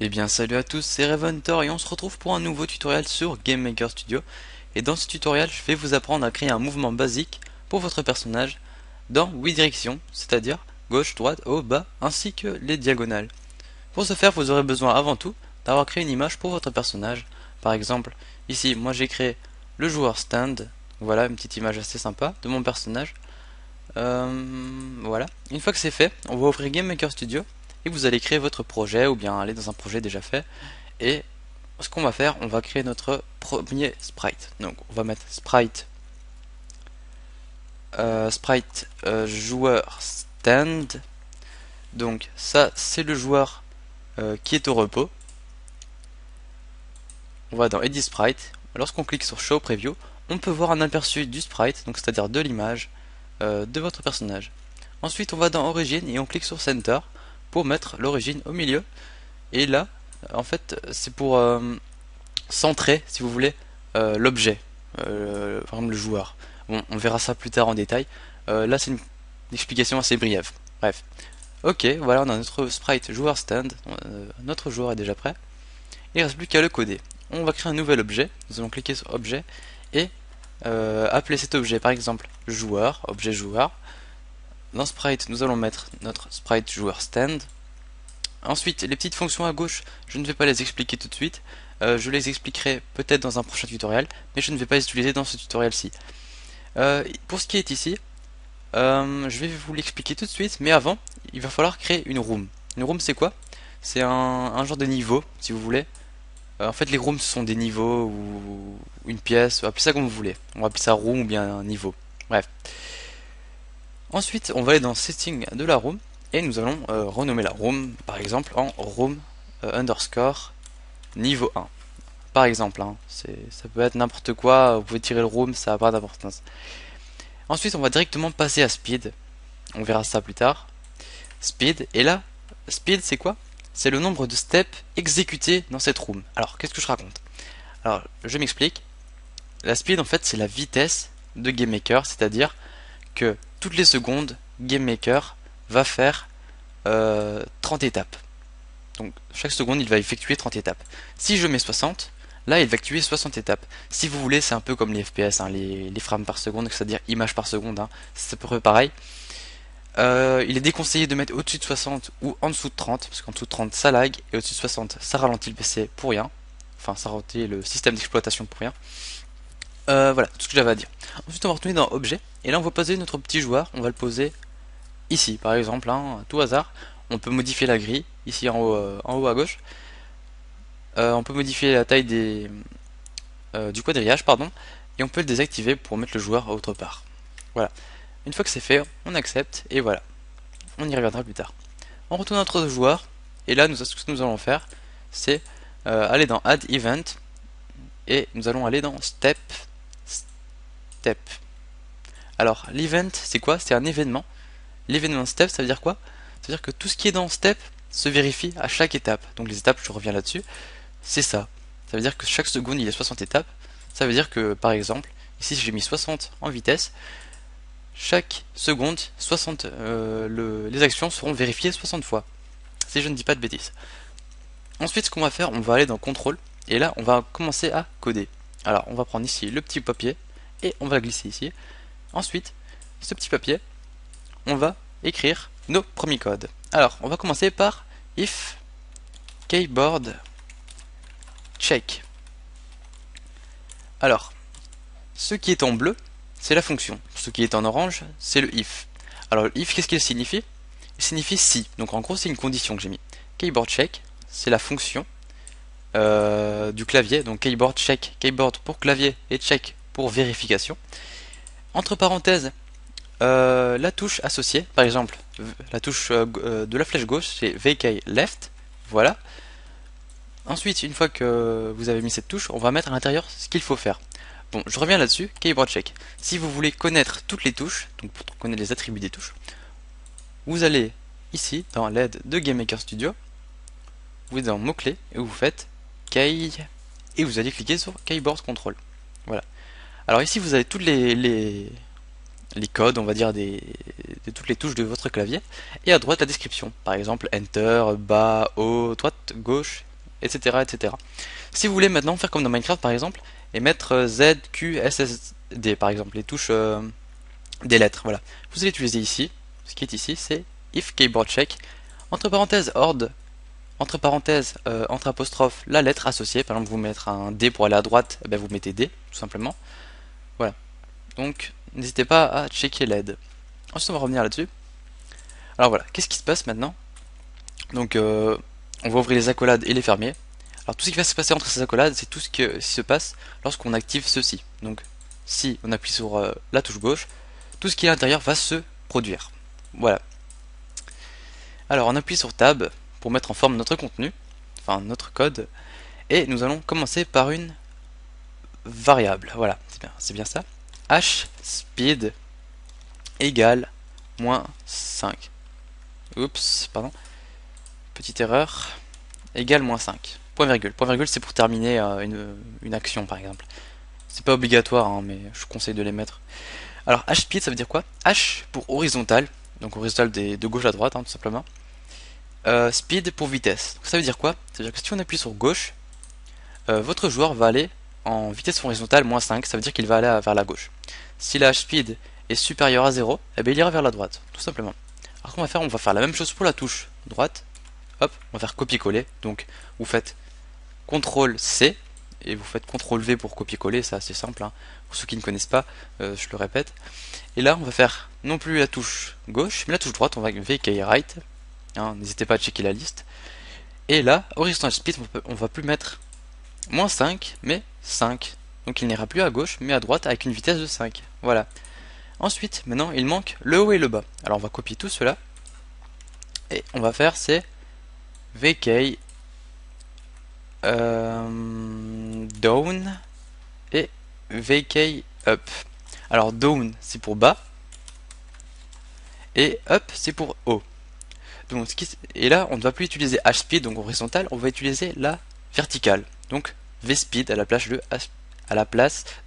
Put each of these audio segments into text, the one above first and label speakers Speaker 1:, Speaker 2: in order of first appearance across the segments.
Speaker 1: Eh bien salut à tous, c'est Reventor et on se retrouve pour un nouveau tutoriel sur GameMaker Studio. Et dans ce tutoriel, je vais vous apprendre à créer un mouvement basique pour votre personnage dans 8 directions, c'est-à-dire gauche, droite, haut, bas, ainsi que les diagonales. Pour ce faire, vous aurez besoin avant tout d'avoir créé une image pour votre personnage. Par exemple, ici, moi j'ai créé le joueur stand. Voilà, une petite image assez sympa de mon personnage. Voilà. Une fois que c'est fait, on va ouvrir GameMaker Studio et vous allez créer votre projet ou bien aller dans un projet déjà fait. Et ce qu'on va faire, on va créer notre premier sprite. Donc on va mettre sprite joueur stand. Donc ça c'est le joueur qui est au repos. On va dans Edit Sprite. Lorsqu'on clique sur Show Preview, on peut voir un aperçu du sprite, donc c'est-à-dire de l'image de votre personnage. Ensuite on va dans Origin et on clique sur Center pour mettre l'origine au milieu. Et là, en fait, c'est pour centrer, si vous voulez, l'objet, par exemple le joueur. Bon, on verra ça plus tard en détail. Là, c'est une explication assez brève. Bref. Ok, voilà, on a notre sprite joueur stand. Notre joueur est déjà prêt. Il ne reste plus qu'à le coder. On va créer un nouvel objet. Nous allons cliquer sur objet et appeler cet objet, par exemple, joueur, objet joueur. Dans sprite, nous allons mettre notre sprite joueur stand. Ensuite, les petites fonctions à gauche, je ne vais pas les expliquer tout de suite. Je les expliquerai peut-être dans un prochain tutoriel, mais je ne vais pas les utiliser dans ce tutoriel-ci. Pour ce qui est ici, je vais vous l'expliquer tout de suite, mais avant, il va falloir créer une room. Une room, c'est quoi? C'est un genre de niveau, si vous voulez. En fait, les rooms ce sont des niveaux ou une pièce, appelez ça comme vous voulez. On va appeler ça room ou bien un niveau. Bref. Ensuite, on va aller dans Setting de la room et nous allons renommer la room, par exemple, en room underscore niveau 1. Par exemple, hein, ça peut être n'importe quoi, vous pouvez tirer le room, ça n'a pas d'importance. Ensuite, on va directement passer à speed. On verra ça plus tard. Speed, et là, speed c'est quoi? C'est le nombre de steps exécutés dans cette room. Alors, qu'est-ce que je raconte? Alors, je m'explique. La speed, en fait, c'est la vitesse de GameMaker, c'est-à-dire que toutes les secondes, GameMaker va faire 30 étapes. Donc chaque seconde, il va effectuer 30 étapes. Si je mets 60, là, il va effectuer 60 étapes. Si vous voulez, c'est un peu comme les FPS, hein, les frames par seconde, c'est-à-dire images par seconde. Hein, c'est à peu près pareil. Il est déconseillé de mettre au-dessus de 60 ou en dessous de 30, parce qu'en dessous de 30, ça lag, et au-dessus de 60, ça ralentit le PC pour rien. Enfin, ça ralentit le système d'exploitation pour rien. Voilà, tout ce que j'avais à dire. Ensuite, on va retourner dans Objet, et là, on va poser notre petit joueur. On va le poser ici, par exemple, hein, à tout hasard. On peut modifier la grille, ici en haut à gauche. On peut modifier la taille du quadrillage, pardon, et on peut le désactiver pour mettre le joueur autre part. Voilà. Une fois que c'est fait, on accepte, et voilà. On y reviendra plus tard. On retourne à notre joueur, et là, ce que nous allons faire, c'est aller dans Add Event, et nous allons aller dans Step. Alors, l'event, c'est quoi? C'est un événement. L'événement step, ça veut dire quoi? Ça veut dire que tout ce qui est dans step se vérifie à chaque étape. Donc les étapes, je reviens là-dessus, c'est ça. Ça veut dire que chaque seconde, il y a 60 étapes. Ça veut dire que, par exemple, ici j'ai mis 60 en vitesse, chaque seconde, 60, les actions seront vérifiées 60 fois. Si je ne dis pas de bêtises. Ensuite, ce qu'on va faire, on va aller dans contrôle, et là, on va commencer à coder. Alors, on va prendre ici le petit papier, et on va glisser ici. Ensuite, ce petit papier, on va écrire nos premiers codes. Alors, on va commencer par if keyboard check. Alors, ce qui est en bleu, c'est la fonction. Ce qui est en orange, c'est le if. Alors, le if, qu'est-ce qu'il signifie? Il signifie si. Donc, en gros, c'est une condition que j'ai mis. Keyboard check, c'est la fonction du clavier. Donc, keyboard check, keyboard pour clavier et check pour vérification. Entre parenthèses, la touche associée, par exemple, la touche de la flèche gauche, c'est VK left, voilà. Ensuite, une fois que vous avez mis cette touche, on va mettre à l'intérieur ce qu'il faut faire. Bon, je reviens là-dessus, keyboard check. Si vous voulez connaître toutes les touches, donc pour connaître les attributs des touches, vous allez ici, dans l'aide de GameMaker Studio, vous êtes dans mots-clés, et vous faites key, et vous allez cliquer sur keyboard control. Voilà. Alors ici, vous avez toutes les codes, on va dire, de toutes les touches de votre clavier. Et à droite, la description. Par exemple, Enter, bas, haut, droite, gauche, etc., etc. Si vous voulez maintenant faire comme dans Minecraft par exemple, et mettre Z, Q, S, S, D par exemple, les touches des lettres, voilà. Vous allez utiliser ici, ce qui est ici, c'est if keyboard check, entre parenthèses horde, entre parenthèses, entre apostrophes, la lettre associée. Par exemple, vous mettre un D pour aller à droite, eh ben vous mettez D, tout simplement. Voilà. Donc, n'hésitez pas à checker l'aide. Ensuite, on va revenir là-dessus. Alors voilà, qu'est-ce qui se passe maintenant? Donc, on va ouvrir les accolades et les fermer. Alors, tout ce qui va se passer entre ces accolades, c'est tout ce qui se passe lorsqu'on active ceci. Donc, si on appuie sur la touche gauche, tout ce qui est à l'intérieur va se produire. Voilà. Alors, on appuie sur Tab pour mettre en forme notre contenu, enfin notre code, et nous allons commencer par une variable. Voilà, c'est bien ça. hspeed égale moins 5. Oups, pardon. Petite erreur. Égale moins 5. Point virgule. Point virgule, c'est pour terminer une action, par exemple. C'est pas obligatoire, hein, mais je conseille de les mettre. Alors, hspeed, ça veut dire quoi? H pour horizontal. Donc horizontal de gauche à droite, hein, tout simplement. Speed pour vitesse. Donc, ça veut dire quoi? Ça veut dire que si on appuie sur gauche, votre joueur va aller en vitesse horizontale moins 5, ça veut dire qu'il va aller vers la gauche. Si la speed est supérieure à 0, eh bien il ira vers la droite, tout simplement. Alors qu'on va faire, on va faire la même chose pour la touche droite. Hop, on va faire copier-coller. Donc vous faites CTRL C et vous faites CTRL V pour copier-coller, c'est assez simple, hein. Pour ceux qui ne connaissent pas, je le répète. Et là, on va faire non plus la touche gauche, mais la touche droite, on va VK right. Hein, n'hésitez pas à checker la liste. Et là, horizontal speed, on va plus mettre moins 5, mais 5. Donc il n'ira plus à gauche, mais à droite avec une vitesse de 5. Voilà. Ensuite, maintenant, il manque le haut et le bas. Alors on va copier tout cela. Et on va faire c'est VK down et VK up. Alors down c'est pour bas et up c'est pour haut. Donc, et là on ne va plus utiliser hspeed donc horizontal, on va utiliser la verticale. Donc vspeed à la place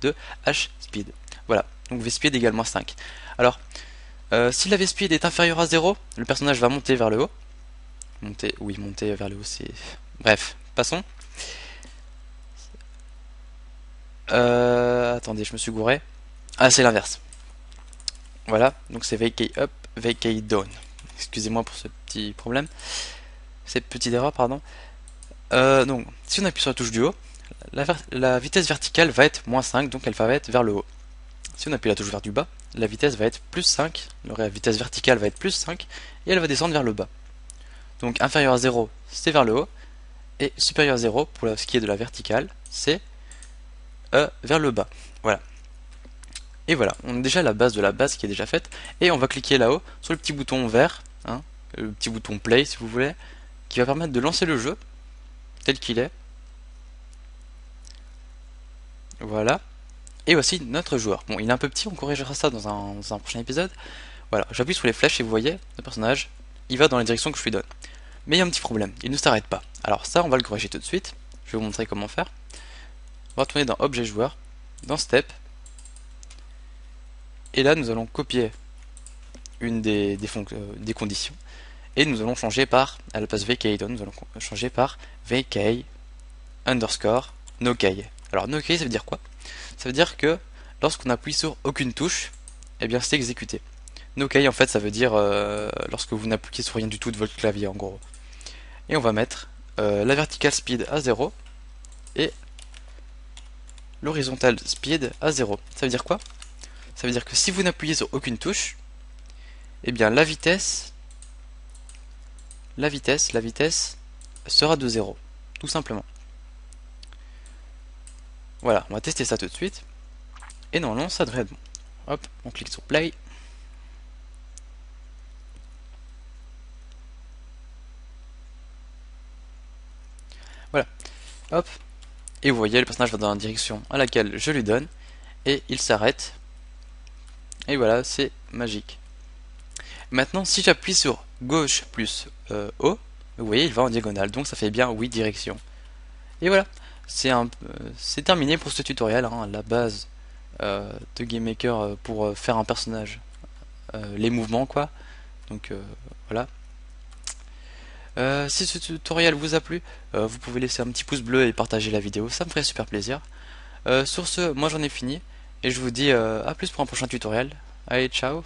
Speaker 1: de hspeed. Voilà, donc vspeed égale moins 5. Alors si la vspeed est inférieure à 0, le personnage va monter vers le haut. Monter vers le haut c'est... Bref, passons. Attendez, je me suis gouré. Ah, c'est l'inverse. Voilà, donc c'est vacate up, vacate down. Excusez-moi pour ce petit problème. Cette petite erreur, pardon. Donc, si on appuie sur la touche du haut, la vitesse verticale va être moins 5, donc elle va être vers le haut. Si on appuie la touche vers du bas, la vitesse va être plus 5, la vitesse verticale va être plus 5, et elle va descendre vers le bas. Donc inférieur à 0, c'est vers le haut, et supérieur à 0, pour ce qui est de la verticale, c'est vers le bas. Voilà. Et voilà, on a déjà la base de la base qui est déjà faite, et on va cliquer là-haut sur le petit bouton vert, hein, le petit bouton play si vous voulez, qui va permettre de lancer le jeu, tel qu'il est. Voilà. Et voici notre joueur. Bon, il est un peu petit, on corrigera ça dans un prochain épisode. Voilà, j'appuie sur les flèches et vous voyez, le personnage, il va dans la direction que je lui donne. Mais il y a un petit problème, il ne s'arrête pas. Alors ça, on va le corriger tout de suite. Je vais vous montrer comment faire. On va retourner dans Objet joueur, dans Step. Et là, nous allons copier une des conditions. Et nous allons changer par, à la place VK down, nous allons changer par VK underscore nokey. Alors nokey, ça veut dire quoi? Ça veut dire que lorsqu'on appuie sur aucune touche, eh bien c'est exécuté. Nokey en fait ça veut dire lorsque vous n'appuyez sur rien du tout de votre clavier en gros. Et on va mettre la vertical speed à 0 et l'horizontal speed à 0. Ça veut dire quoi? Ça veut dire que si vous n'appuyez sur aucune touche, eh bien la vitesse sera de 0. Tout simplement. Voilà, on va tester ça tout de suite. Et normalement ça devrait être bon. Hop, on clique sur play. Voilà. Hop. Et vous voyez, le personnage va dans la direction à laquelle je lui donne. Et il s'arrête. Et voilà, c'est magique. Maintenant, si j'appuie sur gauche plus haut, vous voyez, il va en diagonale. Donc ça fait bien 8 directions. Et voilà, c'est terminé pour ce tutoriel, hein, la base de GameMaker pour faire un personnage. Les mouvements, quoi. Donc voilà. Si ce tutoriel vous a plu, vous pouvez laisser un petit pouce bleu et partager la vidéo, ça me ferait super plaisir. Sur ce, moi j'en ai fini, et je vous dis à plus pour un prochain tutoriel. Allez, ciao!